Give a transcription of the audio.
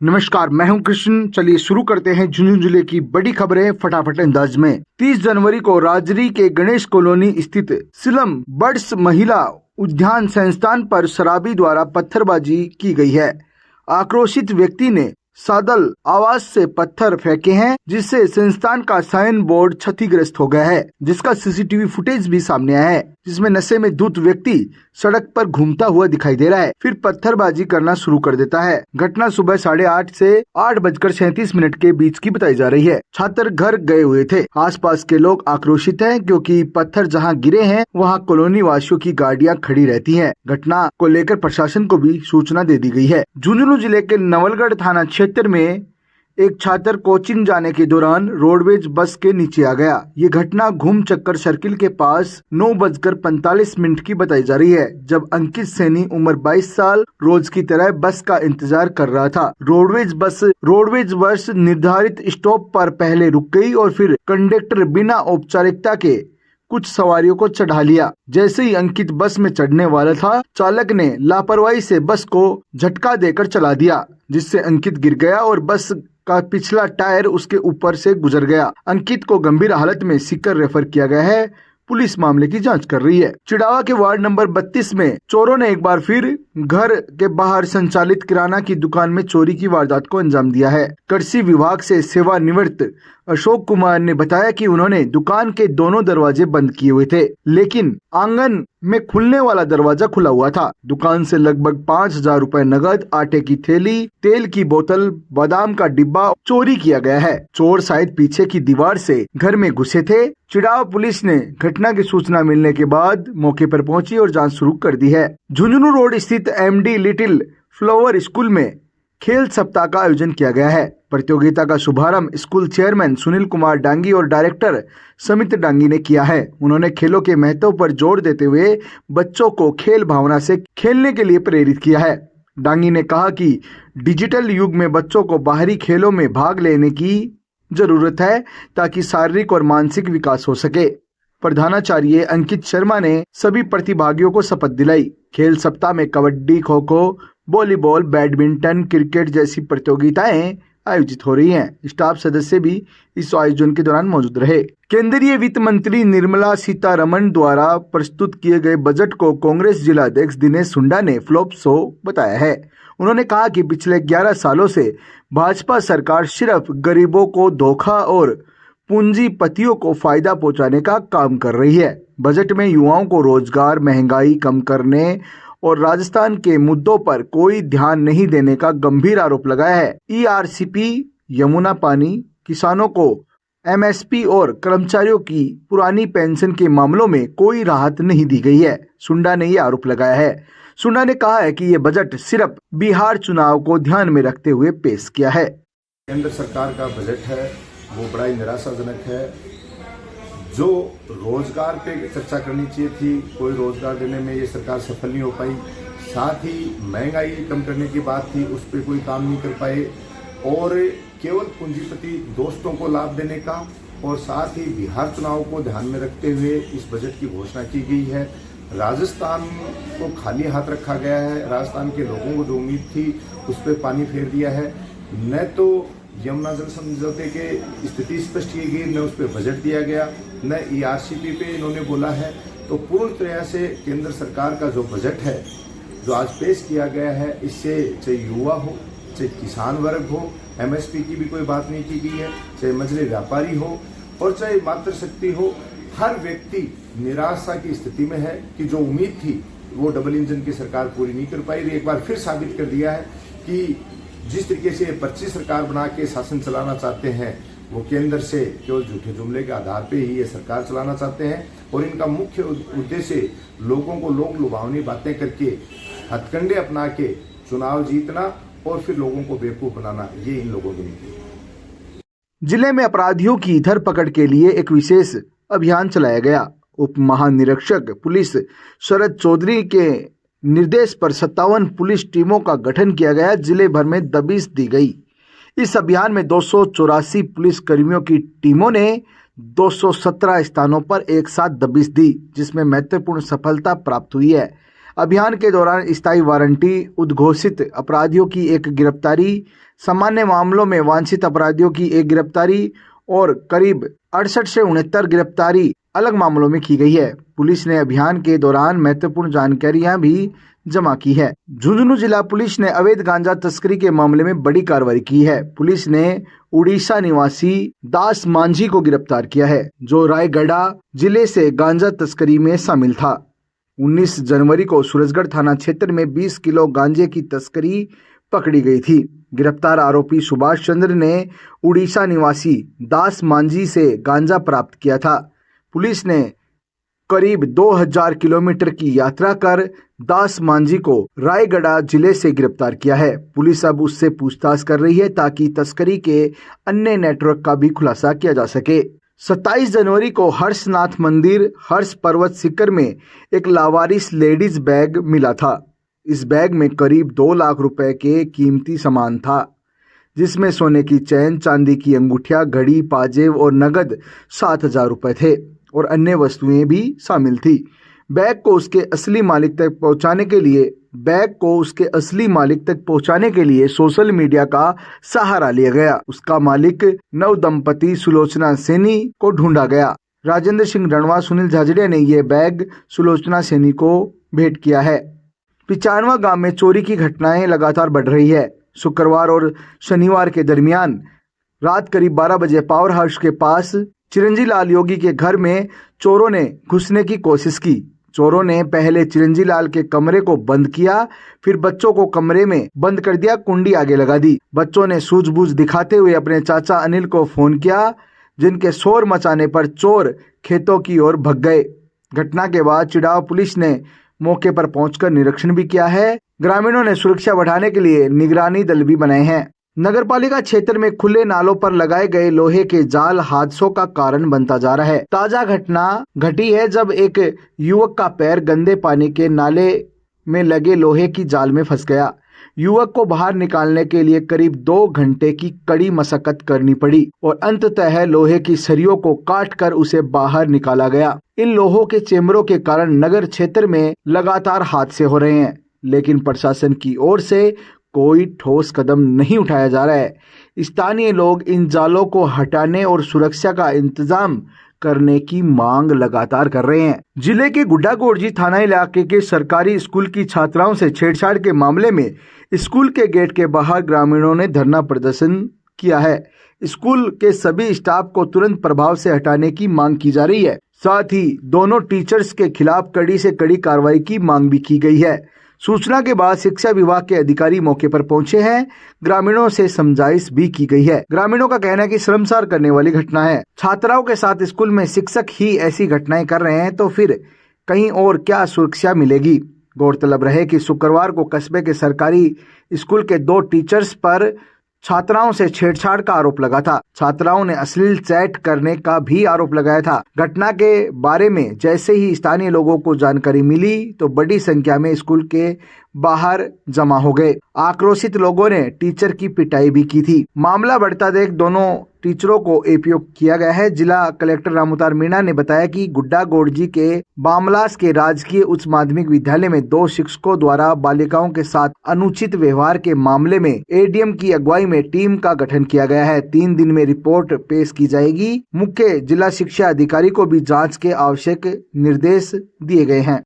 नमस्कार, मैं हूं कृष्ण। चलिए शुरू करते हैं झुंझुनू जिले की बड़ी खबरें फटाफट अंदाज में। 30 जनवरी को राजरी के गणेश कॉलोनी स्थित सिलम बर्ड्स महिला उद्यान संस्थान पर शराबी द्वारा पत्थरबाजी की गई है। आक्रोशित व्यक्ति ने सादल आवाज से पत्थर फेंके हैं, जिससे संस्थान का साइन बोर्ड क्षतिग्रस्त हो गया है, जिसका सीसीटीवी फुटेज भी सामने आया है, जिसमें नशे में धुत व्यक्ति सड़क पर घूमता हुआ दिखाई दे रहा है, फिर पत्थरबाजी करना शुरू कर देता है। घटना सुबह 8:30 से 8:37 के बीच की बताई जा रही है। छात्र घर गए हुए थे। आसपास के लोग आक्रोशित हैं, क्योंकि पत्थर जहां गिरे हैं वहां कॉलोनी वासियों की गाड़ियां खड़ी रहती हैं। घटना को लेकर प्रशासन को भी सूचना दे दी गई है। झुंझुनू जिले के नवलगढ़ थाना क्षेत्र में एक छात्र कोचिंग जाने के दौरान रोडवेज बस के नीचे आ गया। ये घटना घूम चक्कर सर्किल के पास 9:45 की बताई जा रही है, जब अंकित सैनी उम्र 22 साल रोज की तरह बस का इंतजार कर रहा था। रोडवेज बस निर्धारित स्टॉप पर पहले रुक गई और फिर कंडक्टर बिना औपचारिकता के कुछ सवारियों को चढ़ा लिया। जैसे ही अंकित बस में चढ़ने वाला था, चालक ने लापरवाही से बस को झटका देकर चला दिया, जिससे अंकित गिर गया और बस का पिछला टायर उसके ऊपर से गुजर गया। अंकित को गंभीर हालत में सीकर रेफर किया गया है। पुलिस मामले की जांच कर रही है। चिड़ावा के वार्ड नंबर 32 में चोरों ने एक बार फिर घर के बाहर संचालित किराना की दुकान में चोरी की वारदात को अंजाम दिया है। कृषि विभाग से सेवानिवृत्त अशोक कुमार ने बताया कि उन्होंने दुकान के दोनों दरवाजे बंद किए हुए थे, लेकिन आंगन में खुलने वाला दरवाजा खुला हुआ था। दुकान से लगभग 5,000 रुपए नगद, आटे की थैली, तेल की बोतल, बादाम का डिब्बा चोरी किया गया है। चोर शायद पीछे की दीवार से घर में घुसे थे। चिड़ावा पुलिस ने घटना की सूचना मिलने के बाद मौके पर पहुंची और जांच शुरू कर दी है। झुंझुनू रोड स्थित एमडी लिटिल फ्लावर स्कूल में खेल सप्ताह का आयोजन किया गया है। प्रतियोगिता का शुभारंभ स्कूल चेयरमैन सुनील कुमार डांगी और डायरेक्टर समित डांगी ने किया है। उन्होंने खेलों के महत्व पर जोर देते हुए बच्चों को खेल भावना से खेलने के लिए प्रेरित किया है। डांगी ने कहा कि डिजिटल युग में बच्चों को बाहरी खेलों में भाग लेने की जरूरत है, ताकि शारीरिक और मानसिक विकास हो सके। प्रधानाचार्य अंकित शर्मा ने सभी प्रतिभागियों को शपथ दिलाई। खेल सप्ताह में kabaddi, kho kho, volleyball, badminton, cricket जैसी प्रतियोगिताएं आयोजित हो रही हैं। स्टाफ सदस्य भी इस आयोजन के दौरान मौजूद रहे। केंद्रीय वित्त मंत्री निर्मला सीतारमण द्वारा प्रस्तुत किए गए बजट को कांग्रेस जिला अध्यक्ष दिनेश हुड्डा ने फ्लॉप शो बताया है। उन्होंने कहा कि पिछले 11 सालों से भाजपा सरकार सिर्फ गरीबों को धोखा और पूंजीपतियों को फायदा पहुंचाने का काम कर रही है। बजट में युवाओं को रोजगार, महंगाई कम करने और राजस्थान के मुद्दों पर कोई ध्यान नहीं देने का गंभीर आरोप लगाया है। ईआरसीपी, यमुना पानी, किसानों को एमएसपी और कर्मचारियों की पुरानी पेंशन के मामलों में कोई राहत नहीं दी गई है। सुंडा ने यह आरोप लगाया है। सुंडा ने कहा है कि यह बजट सिर्फ बिहार चुनाव को ध्यान में रखते हुए पेश किया है। केंद्र सरकार का बजट है वो बड़ा ही निराशाजनक है। जो रोजगार पे चर्चा करनी चाहिए थी, कोई रोजगार देने में ये सरकार सफल नहीं हो पाई। साथ ही महंगाई कम करने की बात थी, उस पर कोई काम नहीं कर पाए, और केवल पूंजीपति दोस्तों को लाभ देने का और साथ ही बिहार चुनाव को ध्यान में रखते हुए इस बजट की घोषणा की गई है। राजस्थान को खाली हाथ रखा गया है। राजस्थान के लोगों को जो उम्मीद थी उस पर पानी फेर दिया है। न तो यमुना जल समझौते के स्थिति स्पष्ट की गई, न उस पर बजट दिया गया, न ईआरसीपी पे इन्होंने बोला है। तो पूर्ण तरह से केंद्र सरकार का जो बजट है जो आज पेश किया गया है, इससे चाहे युवा हो, चाहे किसान वर्ग हो, एमएसपी की भी कोई बात नहीं की गई है, चाहे मझले व्यापारी हो और चाहे मातृशक्ति हो, हर व्यक्ति निराशा की स्थिति में है कि जो उम्मीद थी वो डबल इंजन की सरकार पूरी नहीं कर पाई। एक बार फिर साबित कर दिया है कि जिस तरीके से पर्ची सरकार बना के शासन चलाना चाहते हैं, वो केंद्र से केवल झूठे जुमले के आधार पे ही ये सरकार चलाना चाहते हैं। और इनका मुख्य उद्देश्य लोगों को लोग लुभावनी बातें करके हथकंडे अपना के चुनाव जीतना और फिर लोगों को बेवकूफ बनाना, ये इन लोगों की नीति है। जिले में अपराधियों की धरपकड़ के लिए एक विशेष अभियान चलाया गया। उप महानिरीक्षक पुलिस शरद चौधरी के निर्देश पर 57 पुलिस टीमों का गठन किया गया। जिले भर में दबिश दी गई। इस अभियान में 284 पुलिस कर्मियों की टीमों ने 217 स्थानों पर एक साथ दबिश दी, जिसमें महत्वपूर्ण सफलता प्राप्त हुई है। अभियान के दौरान स्थायी वारंटी, उद्घोषित अपराधियों की एक गिरफ्तारी, सामान्य मामलों में वांछित अपराधियों की 1 गिरफ्तारी और करीब 68 से 69 गिरफ्तारी अलग मामलों में की गई है। पुलिस ने अभियान के दौरान महत्वपूर्ण जानकारियां भी जमा की है। झुंझुनू जिला पुलिस ने अवैध गांजा तस्करी के मामले में बड़ी कार्रवाई की है। पुलिस ने उड़ीसा निवासी दास मांझी को गिरफ्तार किया है, जो रायगढ़ जिले से गांजा तस्करी में शामिल था। 19 जनवरी को सूरजगढ़ थाना क्षेत्र में 20 किलो गांजे की तस्करी पकड़ी गई थी। गिरफ्तार आरोपी सुभाष चंद्र ने उड़ीसा निवासी दास मांझी से गांजा प्राप्त किया था। पुलिस ने करीब 2000 किलोमीटर की यात्रा कर दास मांझी को रायगढ़ जिले से गिरफ्तार किया है। पुलिस अब उससे पूछताछ कर रही है ताकि तस्करी के अन्य नेटवर्क का भी खुलासा किया जा सके। 27 जनवरी को हर्षनाथ मंदिर हर्ष पर्वत शिखर में एक लावारिस लेडीज बैग मिला था। इस बैग में करीब 2 लाख रुपए के कीमती सामान था, जिसमें सोने की चैन, चांदी की अंगूठियां, घड़ी, पाजेब और नगद 7000 रुपए थे और अन्य वस्तुएं भी शामिल थी। बैग को उसके असली मालिक तक पहुंचाने के लिए सोशल मीडिया का सहारा लिया गया। उसका मालिक नव दंपति सुलोचना सैनी को ढूंढा गया। राजेंद्र सिंह रणवा, सुनील झाझड़िया ने यह बैग सुलोचना सैनी को भेंट किया है। 95 गांव में चोरी की घटनाएं लगातार बढ़ रही है। शुक्रवार और शनिवार के दरमियान रात करीब 12 बजे पावर हाउस के पास चिरंजी लाल योगी के घर में चोरों ने घुसने की कोशिश की। चोरों ने पहले चिरंजी लाल के कमरे को बंद किया, फिर बच्चों को कमरे में बंद कर दिया, कुंडी आगे लगा दी। बच्चों ने सूझबूझ दिखाते हुए अपने चाचा अनिल को फोन किया, जिनके शोर मचाने पर चोर खेतों की ओर भग गए। घटना के बाद चिड़ाव पुलिस ने मौके पर पहुंचकर निरीक्षण भी किया है। ग्रामीणों ने सुरक्षा बढ़ाने के लिए निगरानी दल भी बनाए हैं। नगरपालिका क्षेत्र में खुले नालों पर लगाए गए लोहे के जाल हादसों का कारण बनता जा रहा है। ताजा घटना घटी है जब एक युवक का पैर गंदे पानी के नाले में लगे लोहे की जाल में फंस गया। युवक को बाहर निकालने के लिए करीब 2 घंटे की कड़ी मशक्कत करनी पड़ी और अंततः लोहे की सरियों को काटकर उसे बाहर निकाला गया। इन लोहों के चेम्बरों के कारण नगर क्षेत्र में लगातार हादसे हो रहे हैं, लेकिन प्रशासन की ओर से कोई ठोस कदम नहीं उठाया जा रहा है। स्थानीय लोग इन जालों को हटाने और सुरक्षा का इंतजाम करने की मांग लगातार कर रहे हैं। जिले के गुड्डागोड़जी थाना इलाके के सरकारी स्कूल की छात्राओं से छेड़छाड़ के मामले में स्कूल के गेट के बाहर ग्रामीणों ने धरना प्रदर्शन किया है। स्कूल के सभी स्टाफ को तुरंत प्रभाव से हटाने की मांग की जा रही है। साथ ही दोनों टीचर्स के खिलाफ कड़ी से कड़ी कार्रवाई की मांग भी की गई है। सूचना के बाद शिक्षा विभाग के अधिकारी मौके पर पहुंचे हैं। ग्रामीणों से समझाइश भी की गई है। ग्रामीणों का कहना है कि शर्मसार करने वाली घटना है। छात्राओं के साथ स्कूल में शिक्षक ही ऐसी घटनाएं कर रहे हैं तो फिर कहीं और क्या सुरक्षा मिलेगी। गौरतलब रहे कि शुक्रवार को कस्बे के सरकारी स्कूल के 2 टीचर्स पर छात्राओं से छेड़छाड़ का आरोप लगा था। छात्राओं ने अश्लील चैट करने का भी आरोप लगाया था। घटना के बारे में जैसे ही स्थानीय लोगों को जानकारी मिली तो बड़ी संख्या में स्कूल के बाहर जमा हो गए। आक्रोशित लोगों ने टीचर की पिटाई भी की थी। मामला बढ़ता देख दोनों टीचरों को एपीओ किया गया है। जिला कलेक्टर रामअवतार मीणा ने बताया कि गुड्डागोड़जी के बामलास के राजकीय उच्च माध्यमिक विद्यालय में 2 शिक्षकों द्वारा बालिकाओं के साथ अनुचित व्यवहार के मामले में एडीएम की अगुवाई में टीम का गठन किया गया है। 3 दिन में रिपोर्ट पेश की जाएगी। मुख्य जिला शिक्षा अधिकारी को भी जांच के आवश्यक निर्देश दिए गए हैं।